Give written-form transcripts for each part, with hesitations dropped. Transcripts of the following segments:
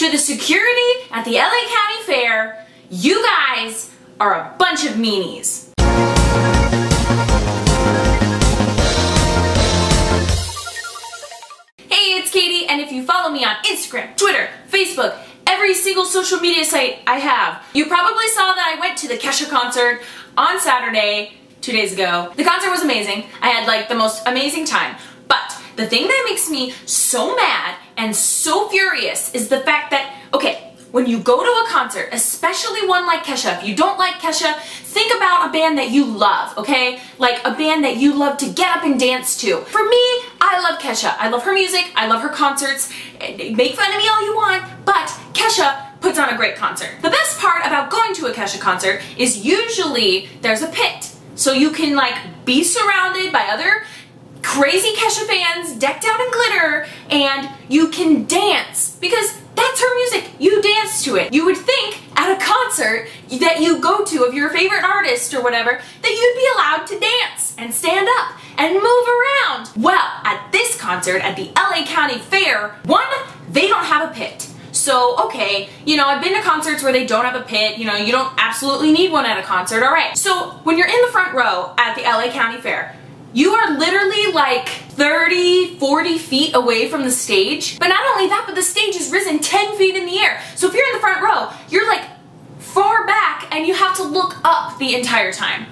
to the security at the LA County Fair. You guys are a bunch of meanies. Hey, it's Katie, and if you follow me on Instagram, Twitter, Facebook, every single social media site I have, you probably saw that I went to the Kesha concert on Saturday, 2 days ago. The concert was amazing. I had like the most amazing time. But the thing that makes me so mad and so furious is the fact that, okay, when you go to a concert, especially one like Kesha, if you don't like Kesha, think about a band that you love, okay? Like a band that you love to get up and dance to. For me, I love Kesha. I love her music. I love her concerts. Make fun of me all you want, but Kesha puts on a great concert. The best part about going to a Kesha concert is usually there's a pit. So you can like be surrounded by other crazy Kesha fans decked out in glitter, and you can dance because that's her music. You dance to it. You would think at a concert that you go to of your favorite artist or whatever that you'd be allowed to dance and stand up and move around. Well, at this concert at the LA County Fair, one, they don't have a pit. So, okay, you know, I've been to concerts where they don't have a pit, you know, you don't absolutely need one at a concert, alright. So, when you're in the front row at the LA County Fair, you are literally like 30, 40 feet away from the stage. But not only that, but the stage is risen 10 feet in the air. So if you're in the front row, you're like far back and you have to look up the entire time.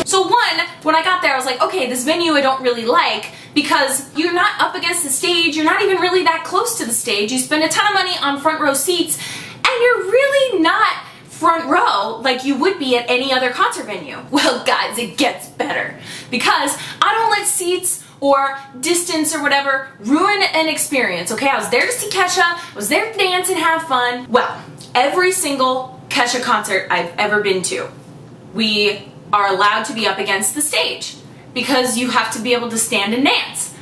So one, when I got there, I was like, okay, this venue I don't really like, because you're not up against the stage, you're not even really that close to the stage, you spend a ton of money on front row seats, and you're really not front row like you would be at any other concert venue. Well guys, it gets better, because I don't let seats or distance or whatever ruin an experience, okay? I was there to see Kesha, I was there to dance and have fun. Well, every single Kesha concert I've ever been to, we are allowed to be up against the stage, because you have to be able to stand and dance.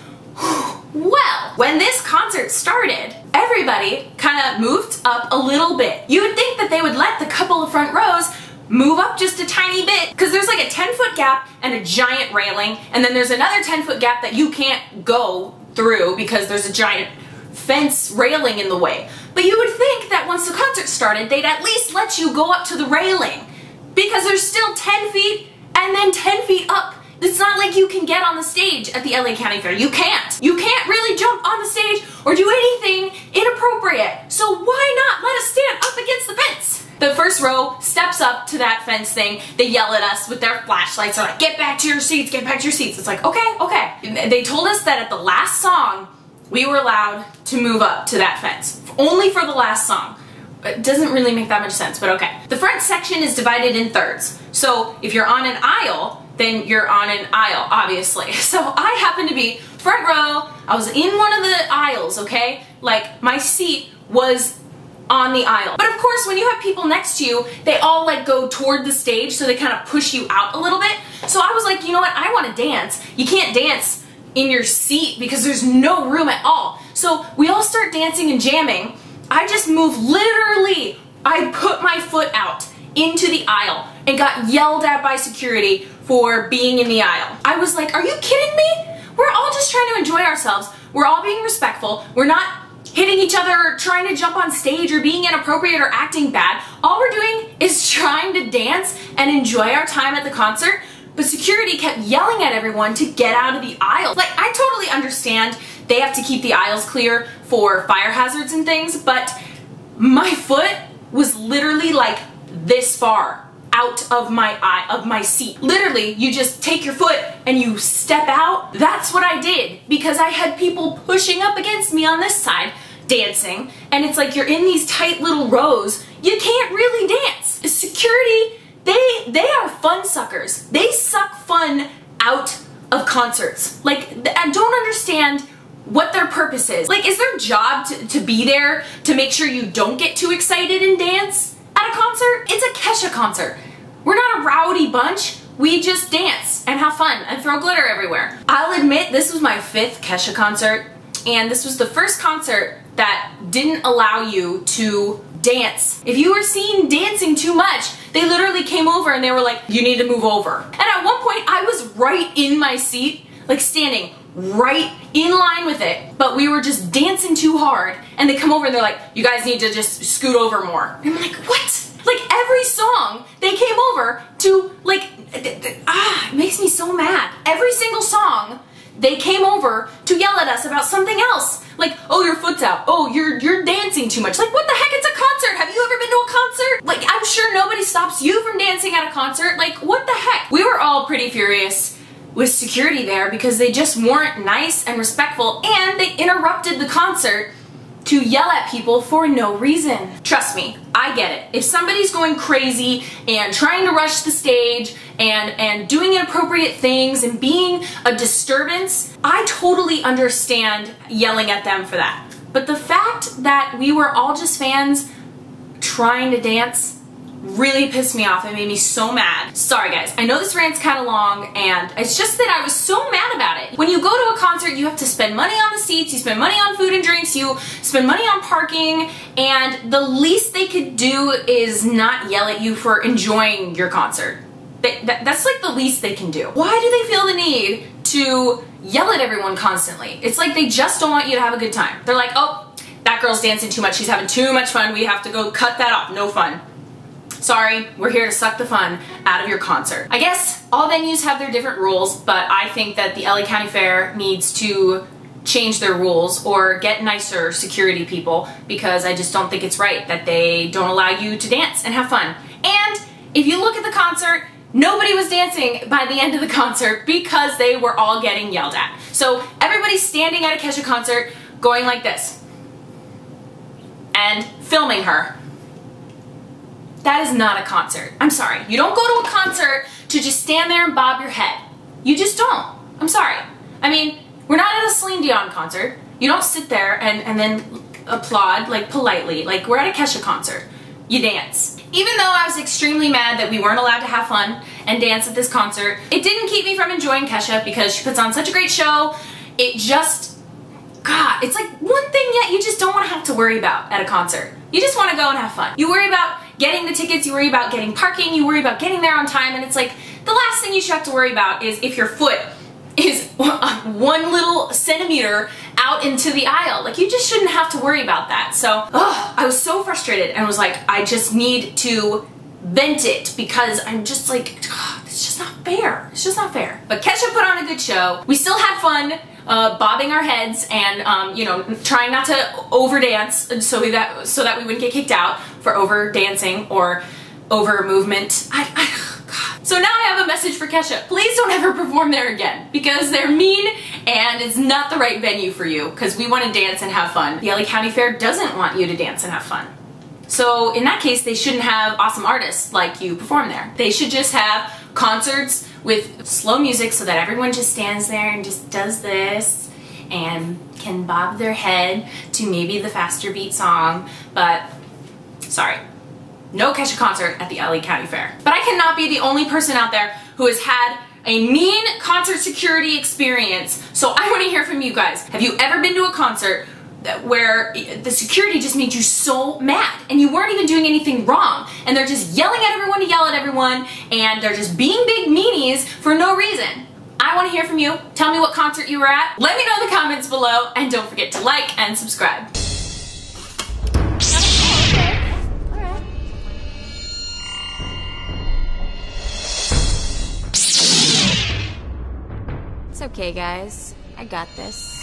Well, when this concert started, everybody kind of moved up a little bit. You would think that they would let the couple of front rows move up just a tiny bit, because there's like a 10-foot gap and a giant railing, and then there's another 10-foot gap that you can't go through because there's a giant fence railing in the way. But you would think that once the concert started, they'd at least let you go up to the railing, because there's still 10 feet and then 10 feet up. It's not like you can get on the stage at the LA County Fair. You can't. You can't really jump on the stage or do anything inappropriate. So why not let us stand up against the fence? The first row steps up to that fence thing. They yell at us with their flashlights. They're like, get back to your seats, get back to your seats. It's like, okay, okay. They told us that at the last song, we were allowed to move up to that fence. Only for the last song. It doesn't really make that much sense, but okay. The front section is divided in thirds. So if you're on an aisle, then you're on an aisle, obviously. So I happen to be front row. I was in one of the aisles, okay? Like, my seat was on the aisle. But of course, when you have people next to you, they all like go toward the stage, so they kind of push you out a little bit. So I was like, you know what, I want to dance. You can't dance in your seat because there's no room at all. So we all start dancing and jamming. I just moved, literally, I put my foot out into the aisle and got yelled at by security for being in the aisle. I was like, are you kidding me? We're all just trying to enjoy ourselves. We're all being respectful. We're not hitting each other or trying to jump on stage or being inappropriate or acting bad. All we're doing is trying to dance and enjoy our time at the concert, but security kept yelling at everyone to get out of the aisle. Like, I totally understand they have to keep the aisles clear for fire hazards and things, but my foot was literally like this far out of my seat. Literally, you just take your foot and you step out. That's what I did, because I had people pushing up against me on this side dancing, and it's like you're in these tight little rows. You can't really dance. Security, they are fun suckers. They suck fun out of concerts. Like, I don't understand what their purpose is. Like, is their job to be there to make sure you don't get too excited and dance at a concert? It's a Kesha concert. We're not a rowdy bunch. We just dance and have fun and throw glitter everywhere. I'll admit, this was my 5th Kesha concert, and this was the first concert that didn't allow you to dance. If you were seen dancing too much, they literally came over and they were like, you need to move over. And at one point I was right in my seat, like standing right in line with it, but we were just dancing too hard, and they come over and they're like, you guys need to just scoot over more. And I'm like, what? Like every song they came over to, like, it makes me so mad. Every single song they came over to yell at us about something else. Like, oh, your foot's out. Oh, you're dancing too much. Like, what the heck? It's a concert. Have you ever been to a concert? Like, I'm sure nobody stops you from dancing at a concert. Like, what the heck? We were all pretty furious with security there because they just weren't nice and respectful, and they interrupted the concert to yell at people for no reason. Trust me, I get it. If somebody's going crazy and trying to rush the stage and doing inappropriate things and being a disturbance, I totally understand yelling at them for that. But the fact that we were all just fans trying to dance really pissed me off. It made me so mad. Sorry guys, I know this rant's kind of long, and it's just that I was so mad about it. When you go to a concert, you have to spend money on the seats, you spend money on food and drinks, you spend money on parking, and the least they could do is not yell at you for enjoying your concert. That's like the least they can do. Why do they feel the need to yell at everyone constantly? It's like they just don't want you to have a good time. They're like, oh, that girl's dancing too much, she's having too much fun, we have to go cut that off, no fun. Sorry, we're here to suck the fun out of your concert. I guess all venues have their different rules, but I think that the LA County Fair needs to change their rules or get nicer security people, because I just don't think it's right that they don't allow you to dance and have fun. And if you look at the concert, nobody was dancing by the end of the concert because they were all getting yelled at. So everybody's standing at a Kesha concert going like this and filming her. That is not a concert. I'm sorry. You don't go to a concert to just stand there and bob your head. You just don't. I'm sorry. I mean, we're not at a Celine Dion concert. You don't sit there and then applaud, like, politely. Like, we're at a Kesha concert. You dance. Even though I was extremely mad that we weren't allowed to have fun and dance at this concert, it didn't keep me from enjoying Kesha because she puts on such a great show. It just, God, it's like one thing that you just don't want to have to worry about at a concert. You just want to go and have fun. You worry about getting the tickets, you worry about getting parking, you worry about getting there on time, and it's like the last thing you should have to worry about is if your foot is 1 little centimeter out into the aisle. Like, you just shouldn't have to worry about that. So, I was so frustrated and was like, I just need to vent it because I'm just like, it's just not fair. It's just not fair. But Kesha put on a good show. We still had fun bobbing our heads and you know, trying not to over dance so that we wouldn't get kicked out for over dancing or over movement. God. So now I have a message for Kesha. Please don't ever perform there again because they're mean and it's not the right venue for you because we want to dance and have fun. The LA County Fair doesn't want you to dance and have fun. So in that case, they shouldn't have awesome artists like you perform there. They should just have concerts with slow music so that everyone just stands there and just does this and can bob their head to maybe the faster beat song, but sorry. No Kesha concert at the LA County Fair. But I cannot be the only person out there who has had a mean concert security experience, so I want to hear from you guys. Have you ever been to a concert where the security just made you so mad and you weren't even doing anything wrong and they're just yelling at everyone to yell at everyone and they're just being big meanies for no reason? I want to hear from you. Tell me what concert you were at. Let me know in the comments below, and don't forget to like and subscribe. It's okay, guys. I got this.